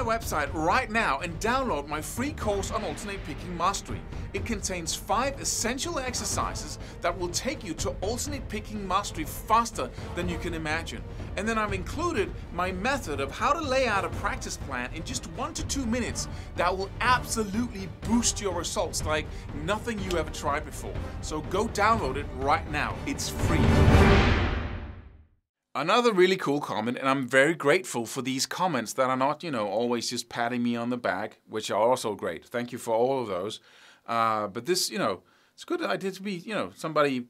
my website right now and download my free course on alternate picking mastery. It contains 5 essential exercises that will take you to alternate picking mastery faster than you can imagine. And then I've included my method of how to lay out a practice plan in just 1 to 2 minutes that will absolutely boost your results like nothing you ever tried before. So go download it right now. It's free. Another really cool comment, and I'm very grateful for these comments that are not, always just patting me on the back, which are also great. Thank you for all of those. But this, it's a good idea to be, somebody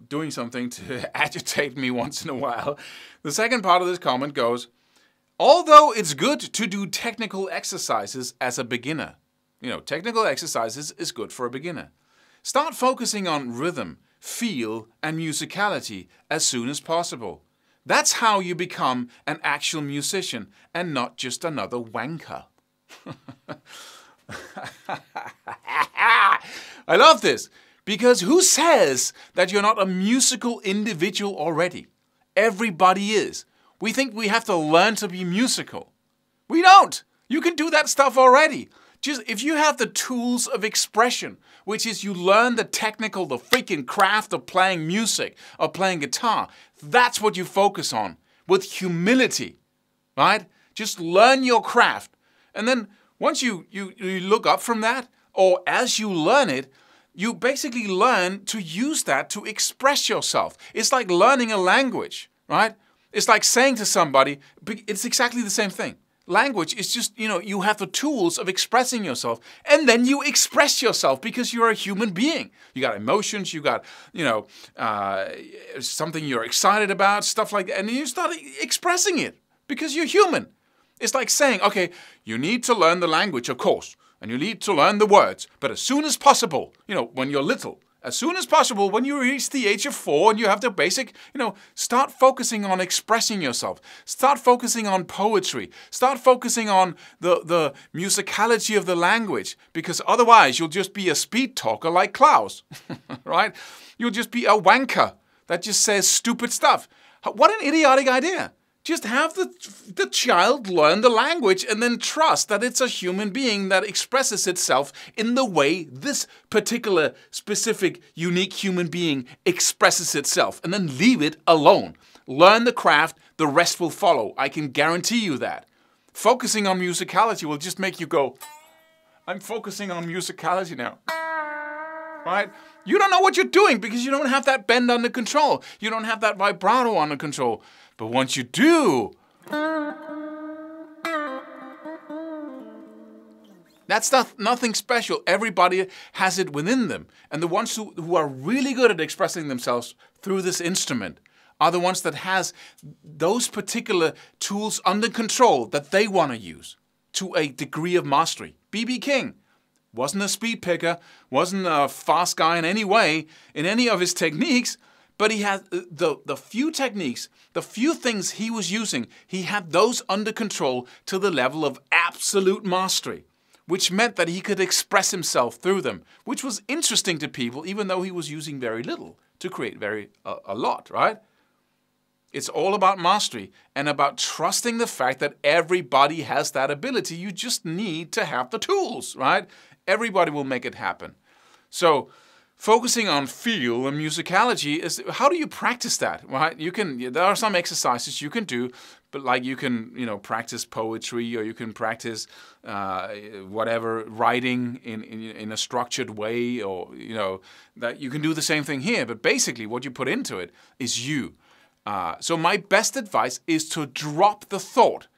doing something to agitate me once in a while. The second part of this comment goes, although it's good to do technical exercises as a beginner, technical exercises is good for a beginner. Start focusing on rhythm, feel, and musicality as soon as possible. That's how you become an actual musician and not just another wanker. I love this, because who says that you're not a musical individual already? Everybody is. We think we have to learn to be musical. We don't. You can do that stuff already. Just if you have the tools of expression, which is you learn the freaking craft of playing music or playing guitar, that's what you focus on with humility, right? Just learn your craft. And then once you look up from that, or as you learn it, you basically learn to use that to express yourself. It's like learning a language, right? It's like saying to somebody, it's exactly the same thing. Language is just, you have the tools of expressing yourself, and then you express yourself because you're a human being. You got emotions, you got, something you're excited about, stuff like that, and you start expressing it because you're human. It's like saying, okay, you need to learn the language, of course, and you need to learn the words, but as soon as possible, when you're little, as soon as possible, when you reach the age of 4 and you have the basic, start focusing on expressing yourself. Start focusing on poetry. Start focusing on the musicality of the language, because otherwise you'll just be a speed talker like Claus, right? You'll just be a wanker that just says stupid stuff. What an idiotic idea. Just have the child learn the language and then trust that it's a human being that expresses itself in the way this particular, specific, unique human being expresses itself, and then leave it alone. Learn the craft, the rest will follow. I can guarantee you that. Focusing on musicality will just make you go, I'm focusing on musicality now. Right? You don't know what you're doing because you don't have that bend under control. You don't have that vibrato under control. But once you do, that's nothing special. Everybody has it within them. And the ones who are really good at expressing themselves through this instrument are the ones that has those particular tools under control that they want to use to a degree of mastery. B.B. King wasn't a speed picker, wasn't a fast guy in any way, in any of his techniques, but he had the few techniques, the few things he was using, he had those under control to the level of absolute mastery, which meant that he could express himself through them, which was interesting to people, even though he was using very little to create a lot, right? It's all about mastery and about trusting the fact that everybody has that ability. You just need to have the tools, right? Everybody will make it happen. So focusing on feel and musicality is, how do you practice that, right? There are some exercises you can do, but like you can, practice poetry, or you can practice whatever, writing in a structured way, or, that you can do the same thing here. But basically what you put into it is you. So my best advice is to drop the thought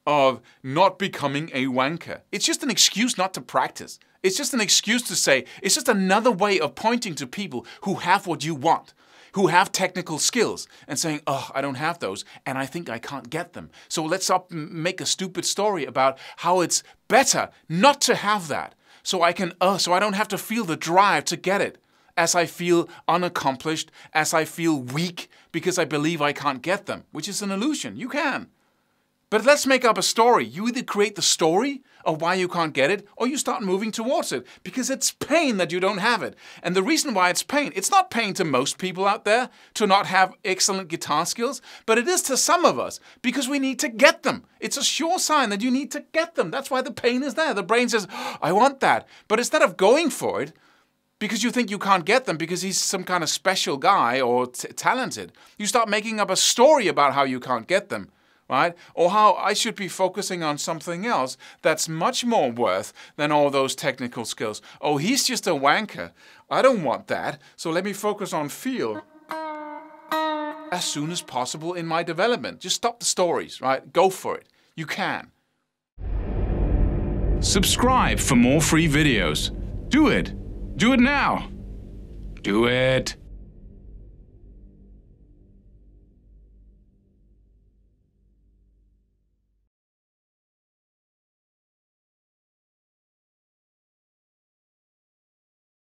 of not becoming a wanker. It's just an excuse not to practice. It's just an excuse to say, it's just another way of pointing to people who have what you want, who have technical skills, and saying, oh, I don't have those, and I think I can't get them. So let's make a stupid story about how it's better not to have that. So I don't have to feel the drive to get it, as I feel unaccomplished, as I feel weak, because I believe I can't get them, which is an illusion. You can. But let's make up a story. You either create the story of why you can't get it, or you start moving towards it, because it's pain that you don't have it. And the reason why it's not pain to most people out there to not have excellent guitar skills, but it is to some of us, because we need to get them. It's a sure sign that you need to get them. That's why the pain is there. The brain says, I want that. But instead of going for it, because you think you can't get them because he's some kind of special guy or talented, you start making up a story about how you can't get them. Right? Or how I should be focusing on something else that's much more worth than all those technical skills. Oh, he's just a wanker. I don't want that, so let me focus on feel as soon as possible in my development. Just stop the stories, right? Go for it. You can. Subscribe for more free videos. Do it. Do it now. Do it.